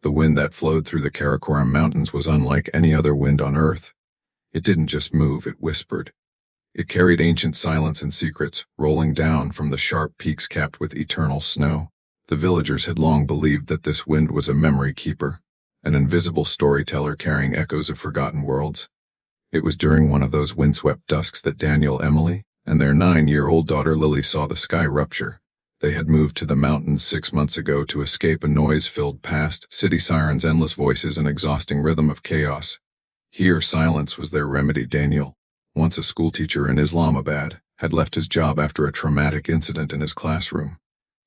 The wind that flowed through the Karakoram Mountains was unlike any other wind on Earth. It didn't just move, it whispered. It carried ancient silence and secrets, rolling down from the sharp peaks capped with eternal snow. The villagers had long believed that this wind was a memory keeper, an invisible storyteller carrying echoes of forgotten worlds. It was during one of those windswept dusks that Daniel, Emily, and their 9-year-old daughter Lily saw the sky rupture. They had moved to the mountains 6 months ago to escape a noise-filled past, city sirens, endless voices, and exhausting rhythm of chaos. Here, silence was their remedy. Daniel, once a schoolteacher in Islamabad, had left his job after a traumatic incident in his classroom,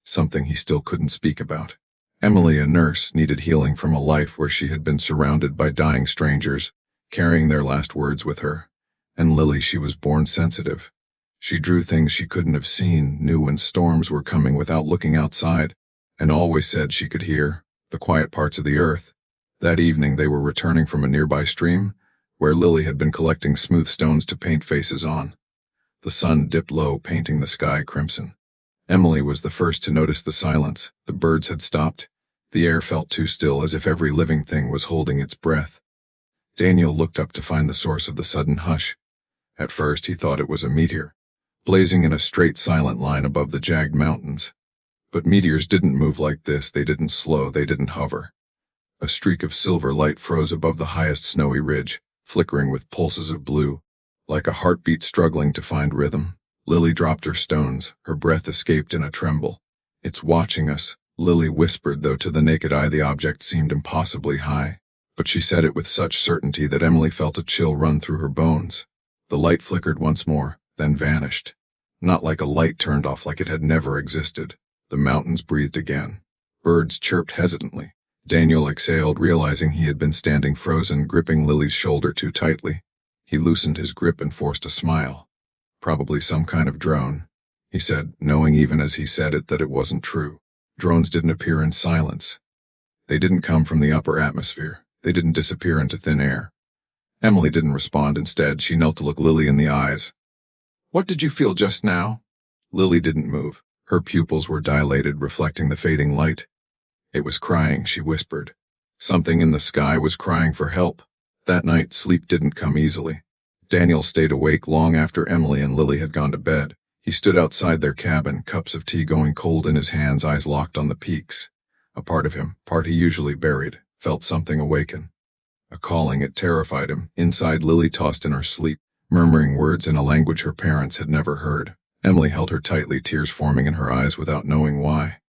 something he still couldn't speak about. Emily, a nurse, needed healing from a life where she had been surrounded by dying strangers, carrying their last words with her. And Lily, she was born sensitive. She drew things she couldn't have seen, knew when storms were coming without looking outside, and always said she could hear the quiet parts of the earth. That evening they were returning from a nearby stream, where Lily had been collecting smooth stones to paint faces on. The sun dipped low, painting the sky crimson. Emily was the first to notice the silence. The birds had stopped. The air felt too still, as if every living thing was holding its breath. Daniel looked up to find the source of the sudden hush. At first he thought it was a meteor, blazing in a straight, silent line above the jagged mountains. But meteors didn't move like this. They didn't slow, they didn't hover. A streak of silver light froze above the highest snowy ridge, flickering with pulses of blue, like a heartbeat struggling to find rhythm. Lily dropped her stones, her breath escaped in a tremble. "It's watching us," Lily whispered, though to the naked eye the object seemed impossibly high. But she said it with such certainty that Emily felt a chill run through her bones. The light flickered once more, then vanished. Not like a light turned off, like it had never existed. The mountains breathed again. Birds chirped hesitantly. Daniel exhaled, realizing he had been standing frozen, gripping Lily's shoulder too tightly. He loosened his grip and forced a smile. "Probably some kind of drone," he said, knowing even as he said it that it wasn't true. Drones didn't appear in silence. They didn't come from the upper atmosphere. They didn't disappear into thin air. Emily didn't respond. Instead, she knelt to look Lily in the eyes. "What did you feel just now?" Lily didn't move. Her pupils were dilated, reflecting the fading light. "It was crying," she whispered. Something in the sky was crying for help. That night, sleep didn't come easily. Daniel stayed awake long after Emily and Lily had gone to bed. He stood outside their cabin, cups of tea going cold in his hands, eyes locked on the peaks. A part of him, part he usually buried, felt something awaken. A calling. It terrified him. Inside, Lily tossed in her sleep, murmuring words in a language her parents had never heard. Emily held her tightly, tears forming in her eyes without knowing why.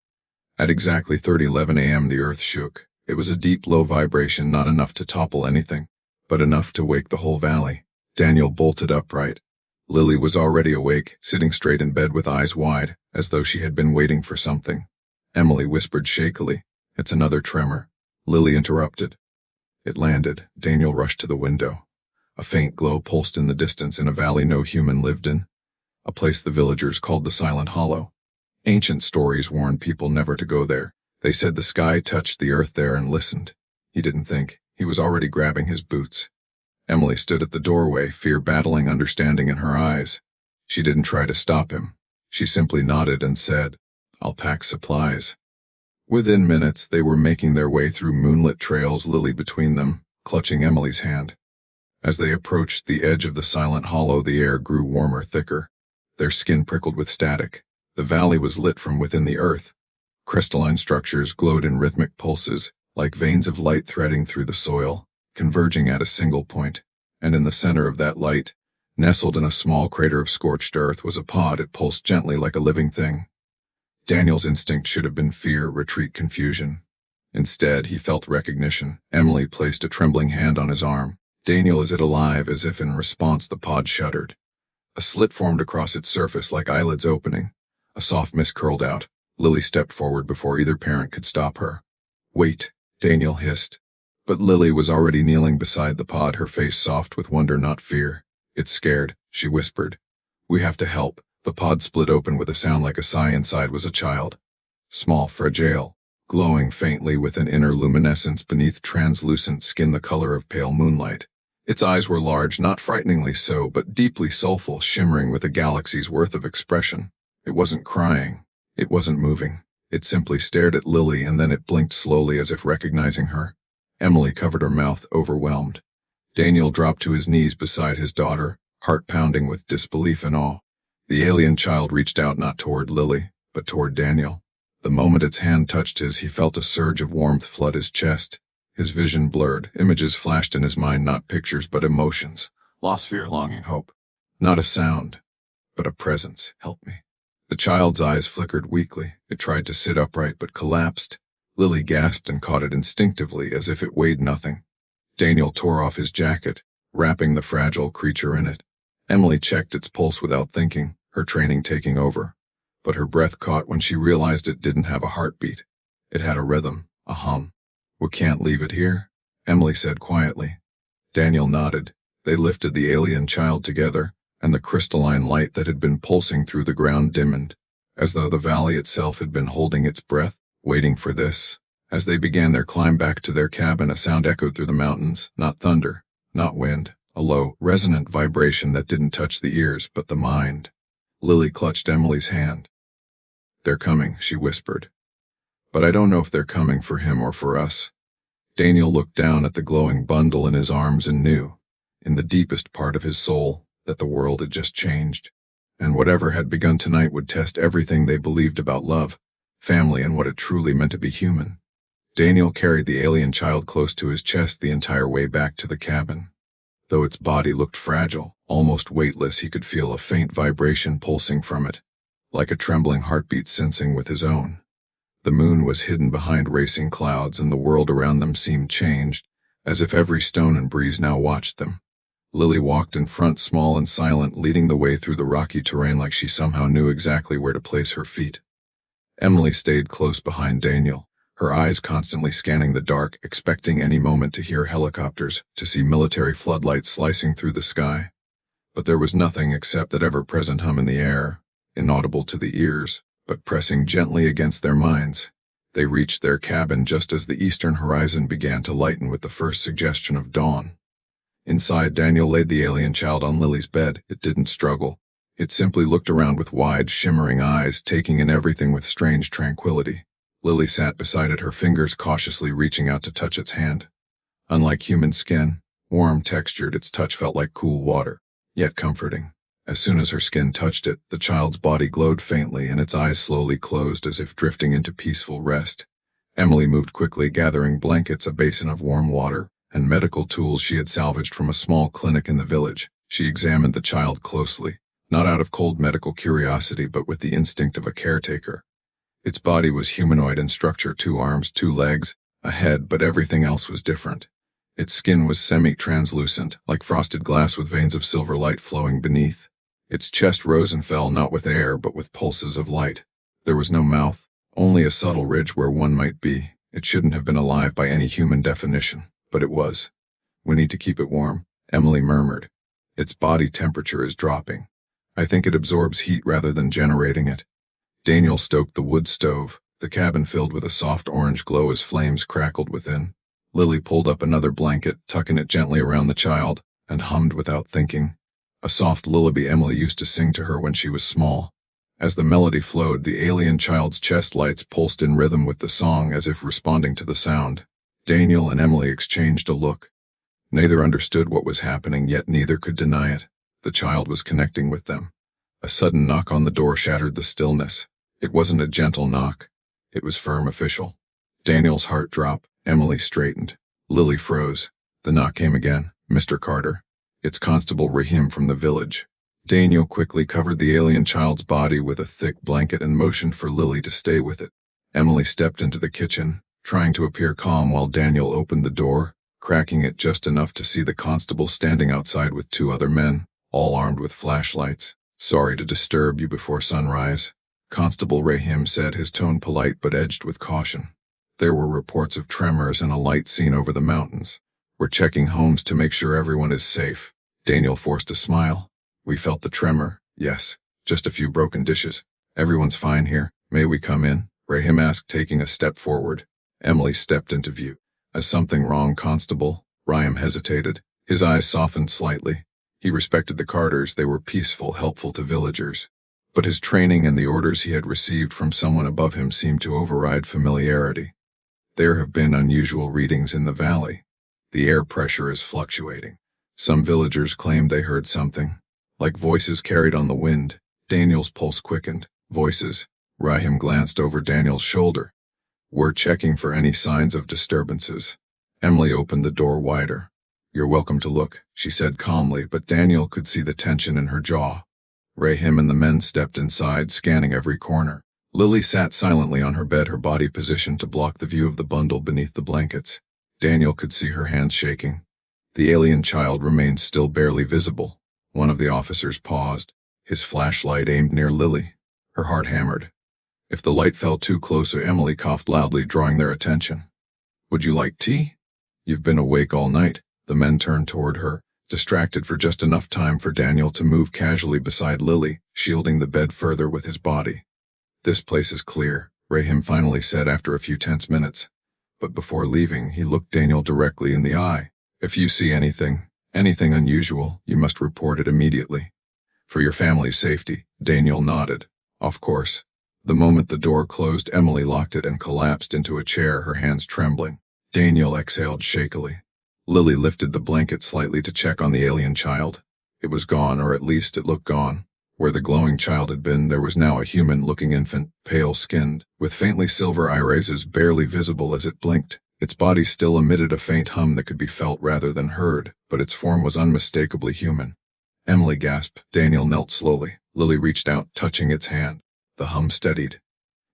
At exactly 3:11 a.m. the earth shook. It was a deep, low vibration, not enough to topple anything, but enough to wake the whole valley. Daniel bolted upright. Lily was already awake, sitting straight in bed with eyes wide, as though she had been waiting for something. Emily whispered shakily, "It's another tremor." Lily interrupted. It landed. Daniel rushed to the window. A faint glow pulsed in the distance, in a valley no human lived in. A place the villagers called the Silent Hollow. Ancient stories warned people never to go there. They said the sky touched the earth there and listened. He didn't think. He was already grabbing his boots. Emily stood at the doorway, fear battling understanding in her eyes. She didn't try to stop him. She simply nodded and said, "I'll pack supplies." Within minutes, they were making their way through moonlit trails, Lily between them, clutching Emily's hand. As they approached the edge of the Silent Hollow, the air grew warmer, thicker. Their skin prickled with static. The valley was lit from within the earth. Crystalline structures glowed in rhythmic pulses, like veins of light threading through the soil, converging at a single point. And in the center of that light, nestled in a small crater of scorched earth, was a pod. It pulsed gently like a living thing. Daniel's instinct should have been fear, retreat, confusion. Instead, he felt recognition. Emily placed a trembling hand on his arm. "Daniel, is it alive?" As if in response, the pod shuddered. A slit formed across its surface, like eyelids opening. A soft mist curled out. Lily stepped forward before either parent could stop her. "Wait," Daniel hissed. But Lily was already kneeling beside the pod, her face soft with wonder, not fear. "It's scared," she whispered. "We have to help." The pod split open with a sound like a sigh. Inside was a child. Small, fragile, glowing faintly with an inner luminescence beneath translucent skin the color of pale moonlight. Its eyes were large, not frighteningly so, but deeply soulful, shimmering with a galaxy's worth of expression. It wasn't crying. It wasn't moving. It simply stared at Lily and then it blinked slowly as if recognizing her. Emily covered her mouth, overwhelmed. Daniel dropped to his knees beside his daughter, heart pounding with disbelief and awe. The alien child reached out not toward Lily, but toward Daniel. The moment its hand touched his, he felt a surge of warmth flood his chest. His vision blurred, images flashed in his mind, not pictures but emotions. Loss, fear, longing, hope. Not a sound, but a presence. Help me. The child's eyes flickered weakly. It tried to sit upright but collapsed. Lily gasped and caught it instinctively as if it weighed nothing. Daniel tore off his jacket, wrapping the fragile creature in it. Emily checked its pulse without thinking, her training taking over. But her breath caught when she realized it didn't have a heartbeat. It had a rhythm, a hum. "We can't leave it here," Emily said quietly. Daniel nodded. They lifted the alien child together, and the crystalline light that had been pulsing through the ground dimmed, as though the valley itself had been holding its breath, waiting for this. As they began their climb back to their cabin, a sound echoed through the mountains, not thunder, not wind, a low, resonant vibration that didn't touch the ears but the mind. Lily clutched Emily's hand. "They're coming," she whispered. "But I don't know if they're coming for him or for us." Daniel looked down at the glowing bundle in his arms and knew, in the deepest part of his soul, that the world had just changed. And whatever had begun tonight would test everything they believed about love, family, and what it truly meant to be human. Daniel carried the alien child close to his chest the entire way back to the cabin. Though its body looked fragile, almost weightless, he could feel a faint vibration pulsing from it, like a trembling heartbeat sensing with his own. The moon was hidden behind racing clouds, and the world around them seemed changed, as if every stone and breeze now watched them. Lily walked in front, small and silent, leading the way through the rocky terrain like she somehow knew exactly where to place her feet. Emily stayed close behind Daniel, her eyes constantly scanning the dark, expecting any moment to hear helicopters, to see military floodlights slicing through the sky. But there was nothing except that ever-present hum in the air, inaudible to the ears, but pressing gently against their minds. They reached their cabin just as the eastern horizon began to lighten with the first suggestion of dawn. Inside, Daniel laid the alien child on Lily's bed. It didn't struggle. It simply looked around with wide, shimmering eyes, taking in everything with strange tranquility. Lily sat beside it, her fingers cautiously reaching out to touch its hand. Unlike human skin, warm textured, its touch felt like cool water, yet comforting. As soon as her skin touched it, the child's body glowed faintly and its eyes slowly closed as if drifting into peaceful rest. Emily moved quickly, gathering blankets, a basin of warm water, and medical tools she had salvaged from a small clinic in the village. She examined the child closely, not out of cold medical curiosity but with the instinct of a caretaker. Its body was humanoid in structure, 2 arms, 2 legs, a head, but everything else was different. Its skin was semi-translucent, like frosted glass with veins of silver light flowing beneath. Its chest rose and fell not with air but with pulses of light. There was no mouth, only a subtle ridge where one might be. It shouldn't have been alive by any human definition, but it was. "We need to keep it warm," Emily murmured. "Its body temperature is dropping. I think it absorbs heat rather than generating it." Daniel stoked the wood stove, the cabin filled with a soft orange glow as flames crackled within. Lily pulled up another blanket, tucking it gently around the child, and hummed without thinking. A soft lullaby Emily used to sing to her when she was small. As the melody flowed, the alien child's chest lights pulsed in rhythm with the song as if responding to the sound. Daniel and Emily exchanged a look. Neither understood what was happening, yet neither could deny it. The child was connecting with them. A sudden knock on the door shattered the stillness. It wasn't a gentle knock. It was firm, official. Daniel's heart dropped. Emily straightened. Lily froze. The knock came again. "Mr. Carter." "It's Constable Rahim from the village." Daniel quickly covered the alien child's body with a thick blanket and motioned for Lily to stay with it. Emily stepped into the kitchen, trying to appear calm while Daniel opened the door, cracking it just enough to see the constable standing outside with 2 other men, all armed with flashlights. "Sorry to disturb you before sunrise," Constable Rahim said, his tone polite but edged with caution. "There were reports of tremors and a light seen over the mountains. We're checking homes to make sure everyone is safe." Daniel forced a smile. "We felt the tremor, yes. Just a few broken dishes. Everyone's fine here. May we come in?" Rahim asked, taking a step forward. Emily stepped into view. "Is something wrong, Constable?" Rahim hesitated. His eyes softened slightly. He respected the Carters. They were peaceful, helpful to villagers. but his training and the orders he had received from someone above him seemed to override familiarity. There have been unusual readings in the valley. The air pressure is fluctuating. Some villagers claimed they heard something, like voices carried on the wind. Daniel's pulse quickened. Voices. Rahim glanced over Daniel's shoulder. We're checking for any signs of disturbances. Emily opened the door wider. You're welcome to look, she said calmly, but Daniel could see the tension in her jaw. Rahim and the men stepped inside, scanning every corner. Lily sat silently on her bed, her body positioned to block the view of the bundle beneath the blankets. Daniel could see her hands shaking. The alien child remained still, barely visible. One of the officers paused, his flashlight aimed near Lily. Her heart hammered. If the light fell too close, Emily coughed loudly, drawing their attention. Would you like tea? You've been awake all night. The men turned toward her, distracted for just enough time for Daniel to move casually beside Lily, shielding the bed further with his body. This place is clear, Rahim finally said after a few tense minutes. But before leaving, he looked Daniel directly in the eye. If you see anything unusual, you must report it immediately. For your family's safety, Daniel nodded. Of course. The moment the door closed, Emily locked it and collapsed into a chair, her hands trembling. Daniel exhaled shakily. Lily lifted the blanket slightly to check on the alien child. It was gone, or at least it looked gone. Where the glowing child had been, there was now a human-looking infant, pale-skinned, with faintly silver irises barely visible as it blinked. Its body still emitted a faint hum that could be felt rather than heard, but its form was unmistakably human. Emily gasped. Daniel knelt slowly. Lily reached out, touching its hand. The hum steadied.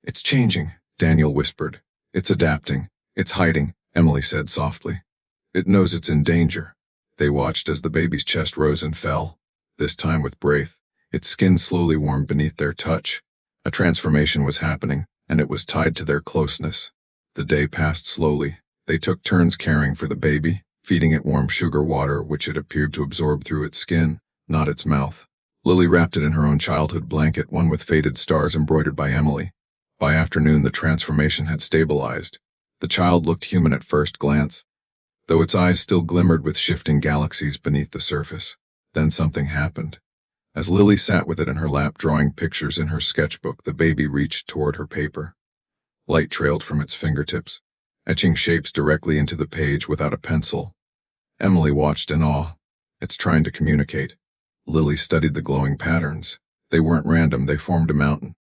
It's changing, Daniel whispered. It's adapting. It's hiding, Emily said softly. It knows it's in danger. They watched as the baby's chest rose and fell, this time with breath. Its skin slowly warmed beneath their touch. A transformation was happening, and it was tied to their closeness. The day passed slowly. They took turns caring for the baby, feeding it warm sugar water which it appeared to absorb through its skin, not its mouth. Lily wrapped it in her own childhood blanket, one with faded stars embroidered by Emily. By afternoon, the transformation had stabilized. The child looked human at first glance, though its eyes still glimmered with shifting galaxies beneath the surface. Then something happened. As Lily sat with it in her lap, drawing pictures in her sketchbook, the baby reached toward her paper. Light trailed from its fingertips, etching shapes directly into the page without a pencil. Emily watched in awe. It's trying to communicate. Lily studied the glowing patterns. They weren't random, they formed a mountain.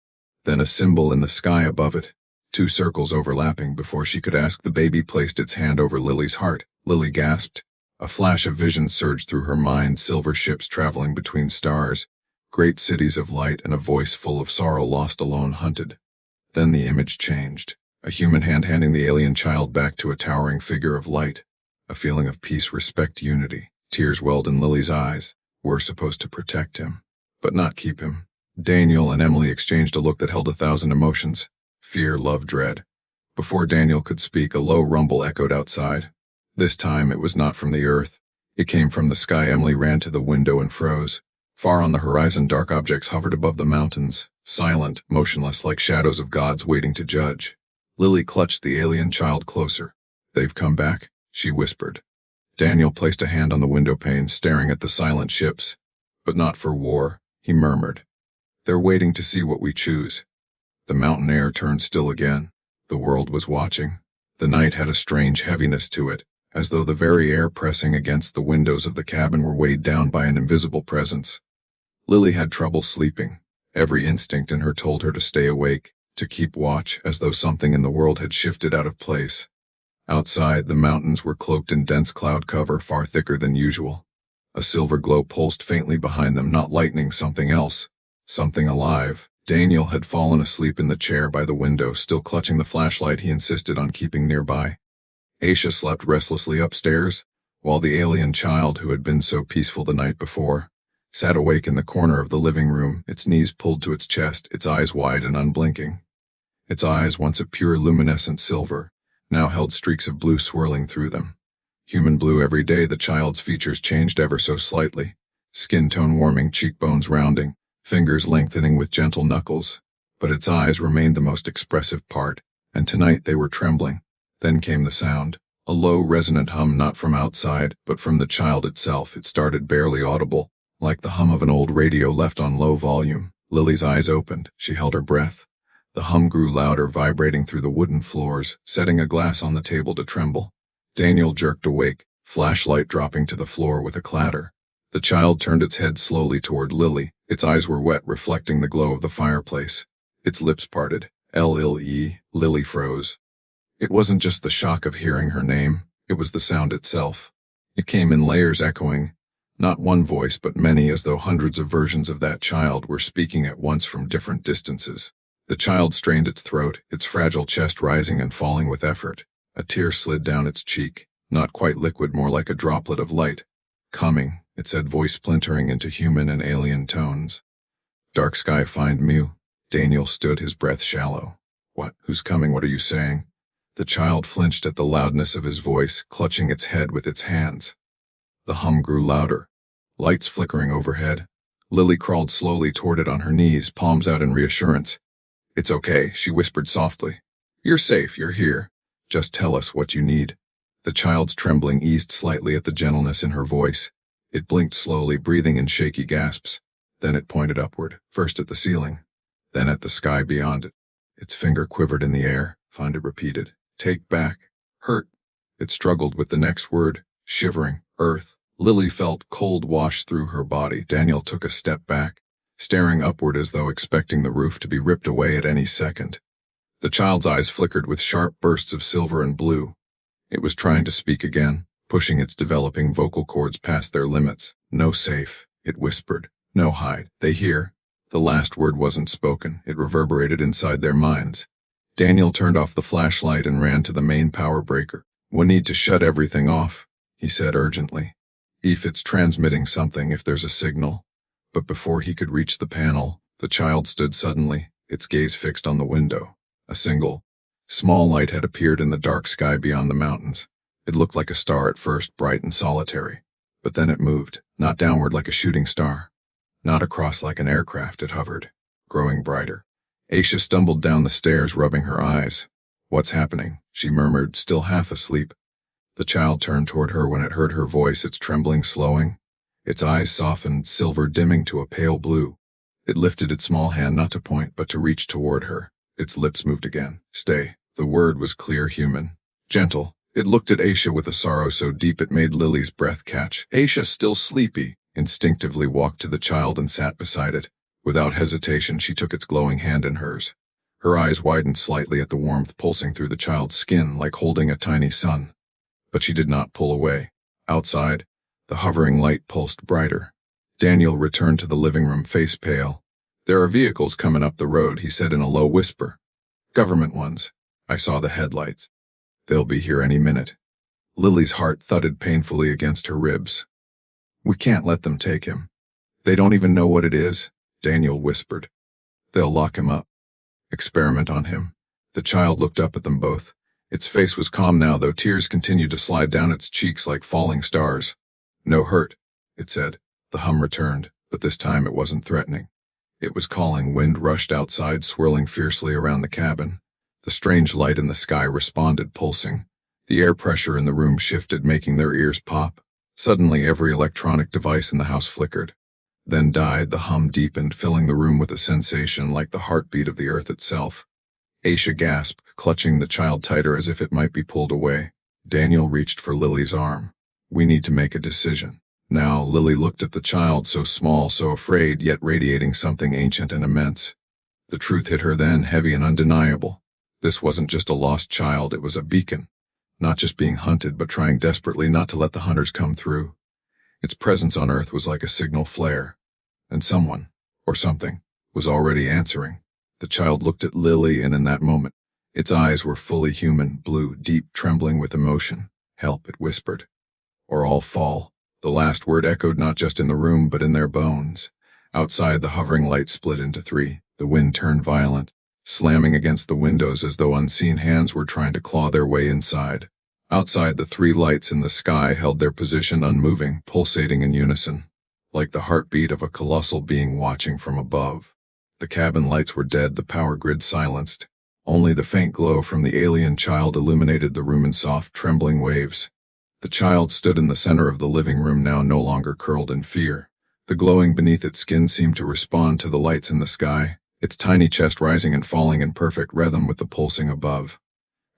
Then a symbol in the sky above it. 2 circles overlapping. Before she could ask, the baby placed its hand over Lily's heart. Lily gasped. A flash of vision surged through her mind, silver ships traveling between stars, great cities of light, and a voice full of sorrow, lost, alone, hunted. Then the image changed. A human hand handing the alien child back to a towering figure of light. A feeling of peace, respect, unity. Tears welled in Lily's eyes. We're supposed to protect him, but not keep him. Daniel and Emily exchanged a look that held 1,000 emotions. Fear, love, dread. Before Daniel could speak, a low rumble echoed outside. This time it was not from the earth. It came from the sky. Emily ran to the window and froze. Far on the horizon, dark objects hovered above the mountains, silent, motionless, like shadows of gods waiting to judge. Lily clutched the alien child closer. They've come back, she whispered. Daniel placed a hand on the window pane, staring at the silent ships. But not for war, he murmured. They're waiting to see what we choose. The mountain air turned still again. The world was watching. The night had a strange heaviness to it, as though the very air pressing against the windows of the cabin were weighed down by an invisible presence. Lily had trouble sleeping. Every instinct in her told her to stay awake, to keep watch, as though something in the world had shifted out of place. Outside, the mountains were cloaked in dense cloud cover, far thicker than usual. A silver glow pulsed faintly behind them, not lightning, something else. Something alive. Daniel had fallen asleep in the chair by the window, still clutching the flashlight he insisted on keeping nearby. Aisha slept restlessly upstairs, while the alien child, who had been so peaceful the night before, sat awake in the corner of the living room, its knees pulled to its chest, its eyes wide and unblinking. Its eyes, once a pure luminescent silver, now held streaks of blue swirling through them. Human blue. Every day the child's features changed ever so slightly, skin tone warming, cheekbones rounding, fingers lengthening with gentle knuckles. But its eyes remained the most expressive part, and tonight they were trembling. Then came the sound, a low resonant hum, not from outside, but from the child itself. It started barely audible, like the hum of an old radio left on low volume. Lily's eyes opened. She held her breath. The hum grew louder, vibrating through the wooden floors, setting a glass on the table to tremble. Daniel jerked awake, flashlight dropping to the floor with a clatter. The child turned its head slowly toward Lily. Its eyes were wet, reflecting the glow of the fireplace. Its lips parted. Lily. Lily froze. It wasn't just the shock of hearing her name, it was the sound itself. It came in layers, echoing, not one voice but many, as though hundreds of versions of that child were speaking at once from different distances. The child strained its throat, its fragile chest rising and falling with effort. A tear slid down its cheek, not quite liquid, more like a droplet of light. "Coming," it said, voice splintering into human and alien tones. "Dark sky find Mew." Daniel stood, his breath shallow. "What? Who's coming? What are you saying?" The child flinched at the loudness of his voice, clutching its head with its hands. The hum grew louder, lights flickering overhead. Lily crawled slowly toward it on her knees, palms out in reassurance. "It's okay," she whispered softly. "You're safe, you're here. Just tell us what you need." The child's trembling eased slightly at the gentleness in her voice. It blinked slowly, breathing in shaky gasps. Then it pointed upward, first at the ceiling, then at the sky beyond it. Its finger quivered in the air. Fonda repeated, "Take back. Hurt." It struggled with the next word, shivering. "Earth." Lily felt cold wash through her body. Daniel took a step back, staring upward as though expecting the roof to be ripped away at any second. The child's eyes flickered with sharp bursts of silver and blue. It was trying to speak again, pushing its developing vocal cords past their limits. "No safe," it whispered. "No hide. They hear." The last word wasn't spoken. It reverberated inside their minds. Daniel turned off the flashlight and ran to the main power breaker. "We need to shut everything off," he said urgently. "If it's transmitting something, if there's a signal." But before he could reach the panel, the child stood suddenly, its gaze fixed on the window. A single, small light had appeared in the dark sky beyond the mountains. It looked like a star at first, bright and solitary. But then it moved, not downward like a shooting star, not across like an aircraft. It hovered, growing brighter. Aisha stumbled down the stairs, rubbing her eyes. "What's happening?" she murmured, still half asleep. The child turned toward her when it heard her voice, its trembling slowing. Its eyes softened, silver dimming to a pale blue. It lifted its small hand, not to point, but to reach toward her. Its lips moved again. "Stay." The word was clear, human, gentle. It looked at Aisha with a sorrow so deep it made Lily's breath catch. Aisha, still sleepy, instinctively walked to the child and sat beside it. Without hesitation, she took its glowing hand in hers. Her eyes widened slightly at the warmth pulsing through the child's skin, like holding a tiny sun. But she did not pull away. Outside, the hovering light pulsed brighter. Daniel returned to the living room, face pale. "There are vehicles coming up the road," he said in a low whisper. "Government ones. I saw the headlights. They'll be here any minute." Lily's heart thudded painfully against her ribs. "We can't let them take him. They don't even know what it is," Daniel whispered. "They'll lock him up. Experiment on him." The child looked up at them both. Its face was calm now, though tears continued to slide down its cheeks like falling stars. "No hurt," it said. The hum returned, but this time it wasn't threatening. It was calling. Wind rushed outside, swirling fiercely around the cabin. The strange light in the sky responded, pulsing. The air pressure in the room shifted, making their ears pop. Suddenly, every electronic device in the house flickered, then died. The hum deepened, filling the room with a sensation like the heartbeat of the earth itself. Aisha gasped, clutching the child tighter as if it might be pulled away. Daniel reached for Lily's arm. "We need to make a decision." Now, Lily looked at the child, so small, so afraid, yet radiating something ancient and immense. The truth hit her then, heavy and undeniable. This wasn't just a lost child, it was a beacon. Not just being hunted, but trying desperately not to let the hunters come through. Its presence on Earth was like a signal flare. And someone, or something, was already answering. The child looked at Lily, and in that moment, its eyes were fully human, blue, deep, trembling with emotion. "Help," it whispered. "Or I'll fall." The last word echoed not just in the room, but in their bones. Outside, the hovering light split into three. The wind turned violent, slamming against the windows as though unseen hands were trying to claw their way inside. Outside, the three lights in the sky held their position, unmoving, pulsating in unison, like the heartbeat of a colossal being watching from above. The cabin lights were dead, the power grid silenced. Only the faint glow from the alien child illuminated the room in soft, trembling waves. The child stood in the center of the living room, now no longer curled in fear. The glowing beneath its skin seemed to respond to the lights in the sky, its tiny chest rising and falling in perfect rhythm with the pulsing above.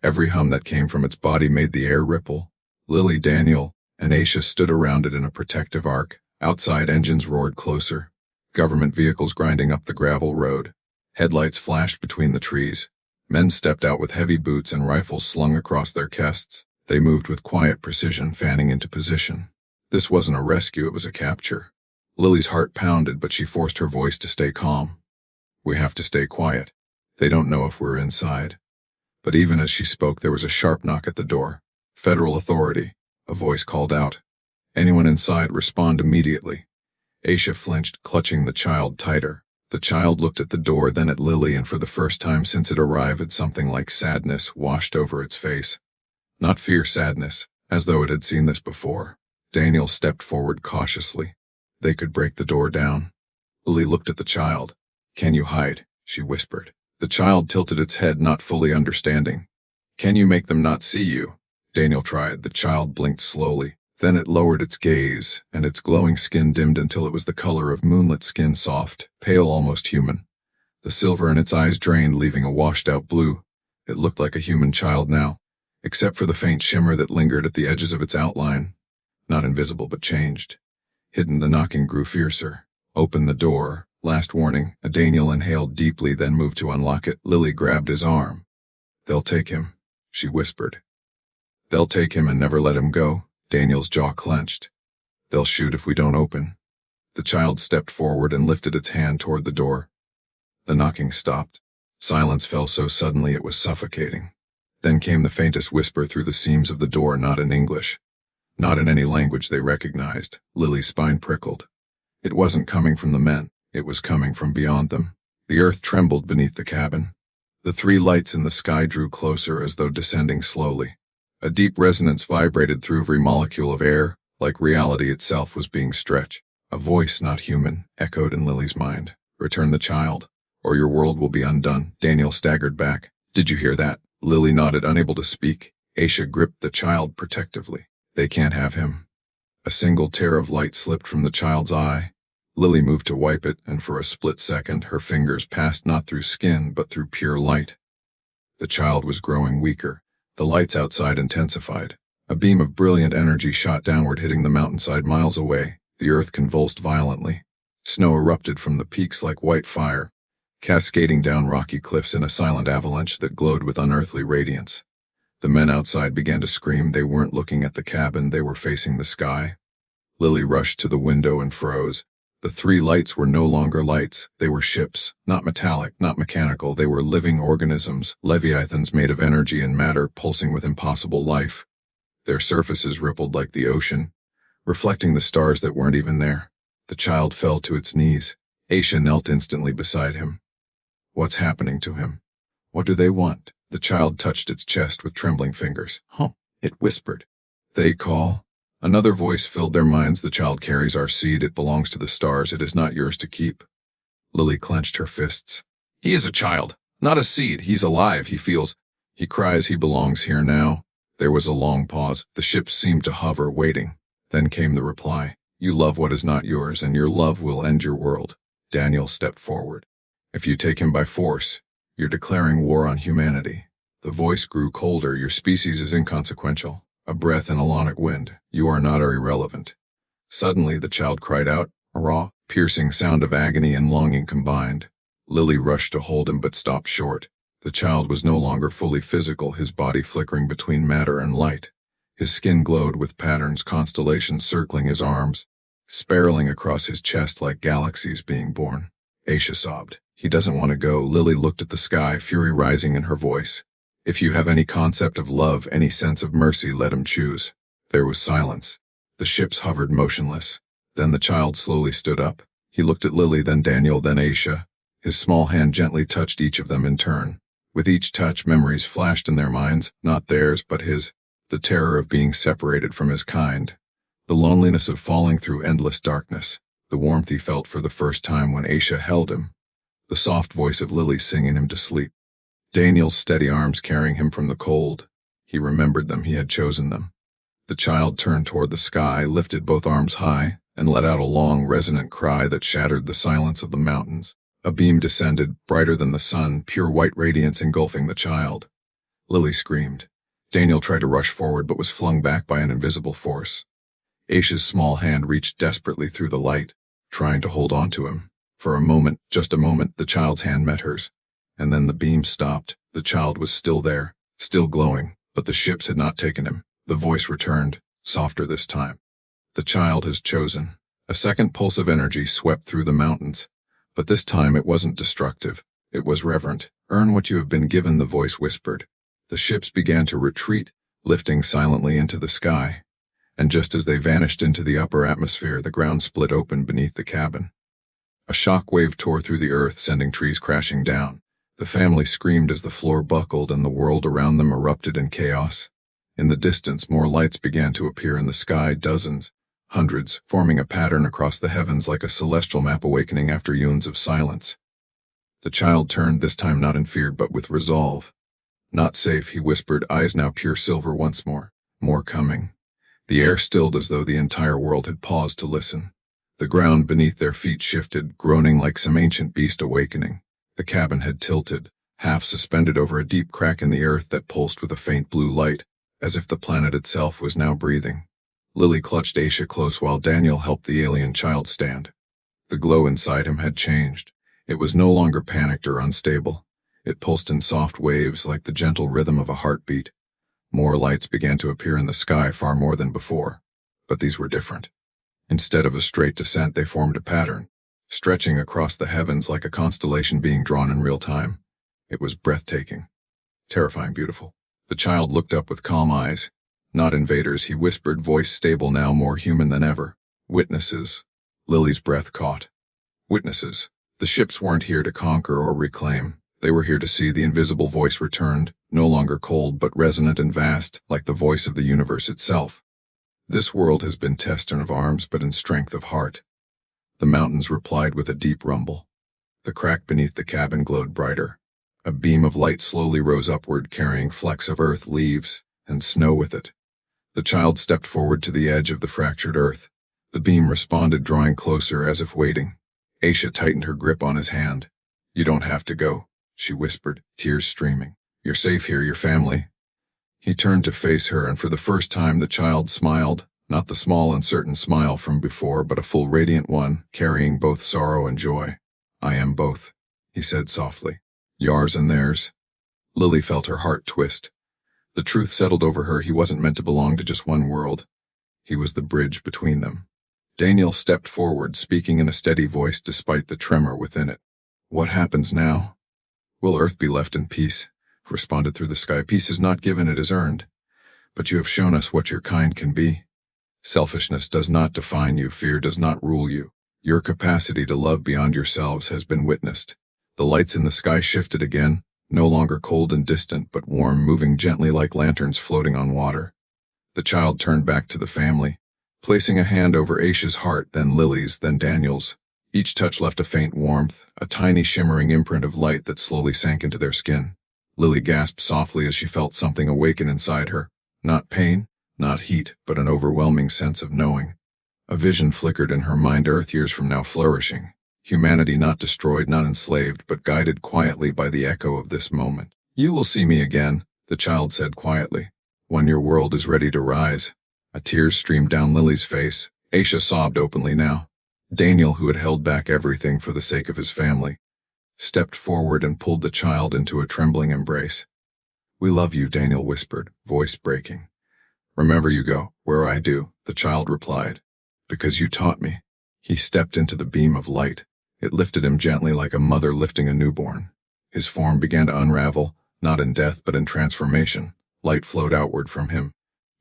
Every hum that came from its body made the air ripple. Lily, Daniel, and Aisha stood around it in a protective arc. Outside, engines roared closer. Government vehicles grinding up the gravel road. Headlights flashed between the trees. Men stepped out with heavy boots and rifles slung across their chests. They moved with quiet precision, fanning into position. This wasn't a rescue, it was a capture. Lily's heart pounded, but she forced her voice to stay calm. We have to stay quiet. They don't know if we're inside. But even as she spoke, there was a sharp knock at the door. Federal authority, a voice called out. Anyone inside, respond immediately. Aisha flinched, clutching the child tighter. The child looked at the door, then at Lily, and for the first time since it arrived, something like sadness washed over its face. Not fear, sadness, as though it had seen this before. Daniel stepped forward cautiously. They could break the door down. Lily looked at the child. Can you hide? She whispered. The child tilted its head, not fully understanding. Can you make them not see you? Daniel tried. The child blinked slowly. Then it lowered its gaze, and its glowing skin dimmed until it was the color of moonlit skin, soft, pale, almost human. The silver in its eyes drained, leaving a washed-out blue. It looked like a human child now, except for the faint shimmer that lingered at the edges of its outline. Not invisible, but changed. Hidden, the knocking grew fiercer. Open the door. Last warning. Daniel inhaled deeply, then moved to unlock it. Lily grabbed his arm. They'll take him, she whispered. They'll take him and never let him go. Daniel's jaw clenched. They'll shoot if we don't open. The child stepped forward and lifted its hand toward the door. The knocking stopped. Silence fell so suddenly it was suffocating. Then came the faintest whisper through the seams of the door, not in English. Not in any language they recognized. Lily's spine prickled. It wasn't coming from the men. It was coming from beyond them. The earth trembled beneath the cabin. The three lights in the sky drew closer, as though descending slowly. A deep resonance vibrated through every molecule of air, like reality itself was being stretched. A voice, not human, echoed in Lily's mind. Return the child, or your world will be undone. Daniel staggered back. Did you hear that? Lily nodded, unable to speak. Aisha gripped the child protectively. They can't have him. A single tear of light slipped from the child's eye. Lily moved to wipe it, and for a split second her fingers passed not through skin but through pure light. The child was growing weaker. The lights outside intensified. A beam of brilliant energy shot downward, hitting the mountainside miles away. The earth convulsed violently. Snow erupted from the peaks like white fire, cascading down rocky cliffs in a silent avalanche that glowed with unearthly radiance. The men outside began to scream. They weren't looking at the cabin, they were facing the sky. Lily rushed to the window and froze. The three lights were no longer lights. They were ships, not metallic, not mechanical. They were living organisms, leviathans made of energy and matter, pulsing with impossible life. Their surfaces rippled like the ocean, reflecting the stars that weren't even there. The child fell to its knees. Aisha knelt instantly beside him. What's happening to him? What do they want? The child touched its chest with trembling fingers. It whispered. They call. Another voice filled their minds. The child carries our seed. It belongs to the stars. It is not yours to keep. Lily clenched her fists. He is a child, not a seed. He's alive. He feels. He cries. He belongs here now. There was a long pause. The ships seemed to hover, waiting. Then came the reply. You love what is not yours, and your love will end your world. Daniel stepped forward. If you take him by force, you're declaring war on humanity. The voice grew colder. Your species is inconsequential. A breath in a Lonic wind. You are not irrelevant. Suddenly the child cried out, a raw, piercing sound of agony and longing combined. Lily rushed to hold him but stopped short. The child was no longer fully physical, his body flickering between matter and light. His skin glowed with patterns, constellations circling his arms, spiraling across his chest like galaxies being born. Aisha sobbed. He doesn't want to go. Lily looked at the sky, fury rising in her voice. If you have any concept of love, any sense of mercy, let him choose. There was silence. The ships hovered motionless. Then the child slowly stood up. He looked at Lily, then Daniel, then Aisha. His small hand gently touched each of them in turn. With each touch, memories flashed in their minds, not theirs, but his. The terror of being separated from his kind. The loneliness of falling through endless darkness. The warmth he felt for the first time when Aisha held him. The soft voice of Lily singing him to sleep. Daniel's steady arms carrying him from the cold. He remembered them. He had chosen them. The child turned toward the sky, lifted both arms high, and let out a long, resonant cry that shattered the silence of the mountains. A beam descended, brighter than the sun, pure white radiance engulfing the child. Lily screamed. Daniel tried to rush forward but was flung back by an invisible force. Aisha's small hand reached desperately through the light, trying to hold on to him. For a moment, just a moment, the child's hand met hers. And then the beam stopped. The child was still there, still glowing, but the ships had not taken him. The voice returned, softer this time. The child has chosen. A second pulse of energy swept through the mountains. But this time it wasn't destructive. It was reverent. Earn what you have been given, the voice whispered. The ships began to retreat, lifting silently into the sky. And just as they vanished into the upper atmosphere, the ground split open beneath the cabin. A shock wave tore through the earth, sending trees crashing down. The family screamed as the floor buckled and the world around them erupted in chaos. In the distance, more lights began to appear in the sky, dozens, hundreds, forming a pattern across the heavens like a celestial map awakening after eons of silence. The child turned, this time not in fear but with resolve. Not safe, he whispered, eyes now pure silver once more. More coming. The air stilled as though the entire world had paused to listen. The ground beneath their feet shifted, groaning like some ancient beast awakening. The cabin had tilted, half suspended over a deep crack in the earth that pulsed with a faint blue light, as if the planet itself was now breathing. Lily clutched Aisha close while Daniel helped the alien child stand. The glow inside him had changed. It was no longer panicked or unstable. It pulsed in soft waves like the gentle rhythm of a heartbeat. More lights began to appear in the sky, far more than before. But these were different. Instead of a straight descent, they formed a pattern, stretching across the heavens like a constellation being drawn in real time. It was breathtaking, terrifying, beautiful. The child looked up with calm eyes. Not invaders, he whispered, voice stable now, more human than ever. Witnesses. Lily's breath caught. Witnesses. The ships weren't here to conquer or reclaim. They were here to see. The invisible voice returned, no longer cold but resonant and vast, like the voice of the universe itself. This world has been tested of arms but in strength of heart. The mountains replied with a deep rumble. The crack beneath the cabin glowed brighter. A beam of light slowly rose upward, carrying flecks of earth, leaves, and snow with it. The child stepped forward to the edge of the fractured earth. The beam responded, drawing closer as if waiting. Aisha tightened her grip on his hand. You don't have to go, she whispered, tears streaming. You're safe here, your family. He turned to face her, and for the first time the child smiled, not the small, uncertain smile from before, but a full, radiant one, carrying both sorrow and joy. I am both, he said softly. Yours and theirs. Lily felt her heart twist. The truth settled over her. He wasn't meant to belong to just one world. He was the bridge between them. Daniel stepped forward, speaking in a steady voice despite the tremor within it. What happens now? Will Earth be left in peace? Responded through the sky. Peace is not given, it is earned. But you have shown us what your kind can be. Selfishness does not define you. Fear does not rule you. Your capacity to love beyond yourselves has been witnessed. The lights in the sky shifted again, no longer cold and distant, but warm, moving gently like lanterns floating on water. The child turned back to the family, placing a hand over Aisha's heart, then Lily's, then Daniel's. Each touch left a faint warmth, a tiny shimmering imprint of light that slowly sank into their skin. Lily gasped softly as she felt something awaken inside her. Not pain, not heat, but an overwhelming sense of knowing. A vision flickered in her mind, Earth years from now flourishing. Humanity not destroyed, not enslaved, but guided quietly by the echo of this moment. You will see me again, the child said quietly, when your world is ready to rise. A tear streamed down Lily's face. Aisha sobbed openly now. Daniel, who had held back everything for the sake of his family, stepped forward and pulled the child into a trembling embrace. We love you, Daniel whispered, voice breaking. Remember, you go where I do, the child replied. Because you taught me. He stepped into the beam of light. It lifted him gently like a mother lifting a newborn. His form began to unravel, not in death but in transformation. Light flowed outward from him,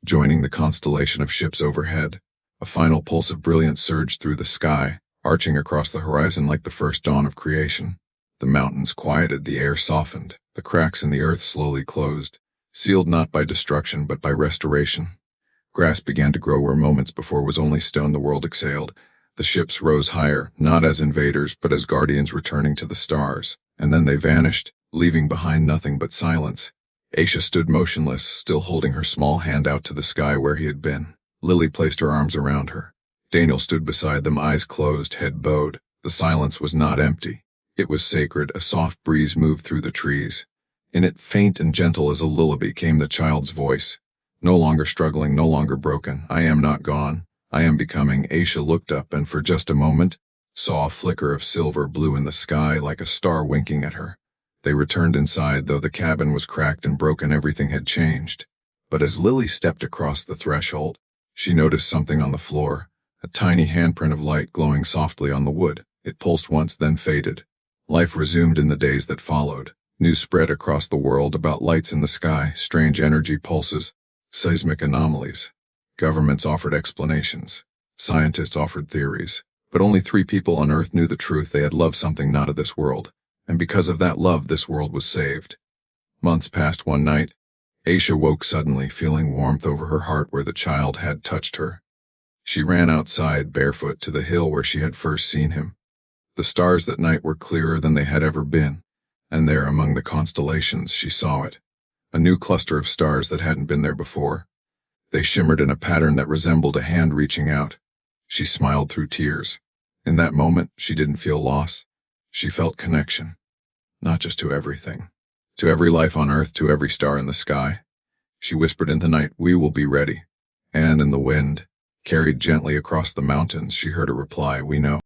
joining the constellation of ships overhead. A final pulse of brilliance surged through the sky, arching across the horizon like the first dawn of creation. The mountains quieted, the air softened, the cracks in the earth slowly closed, sealed not by destruction but by restoration. Grass began to grow where moments before was only stone. The world exhaled. The ships rose higher, not as invaders but as guardians returning to the stars. And then they vanished, leaving behind nothing but silence. Aisha stood motionless, still holding her small hand out to the sky where he had been. Lily placed her arms around her. Daniel stood beside them, eyes closed, head bowed. The silence was not empty. It was sacred. A soft breeze moved through the trees. In it, faint and gentle as a lullaby, came the child's voice. No longer struggling, no longer broken. I am not gone. I am becoming. Aisha looked up and for just a moment saw a flicker of silver blue in the sky, like a star winking at her. They returned inside, though the cabin was cracked and broken. Everything had changed. But as Lily stepped across the threshold, she noticed something on the floor, a tiny handprint of light glowing softly on the wood. It pulsed once, then faded. Life resumed in the days that followed. News spread across the world about lights in the sky, strange energy pulses, seismic anomalies. Governments offered explanations. Scientists offered theories. But only 3 people on Earth knew the truth. They had loved something not of this world. And because of that love, this world was saved. Months passed. One night, Aisha woke suddenly, feeling warmth over her heart where the child had touched her. She ran outside, barefoot, to the hill where she had first seen him. The stars that night were clearer than they had ever been, and there among the constellations she saw it. A new cluster of stars that hadn't been there before. They shimmered in a pattern that resembled a hand reaching out. She smiled through tears. In that moment, she didn't feel loss. She felt connection. Not just to everything. To every life on Earth, to every star in the sky. She whispered in the night, "We will be ready." And in the wind, carried gently across the mountains, she heard a reply, "We know."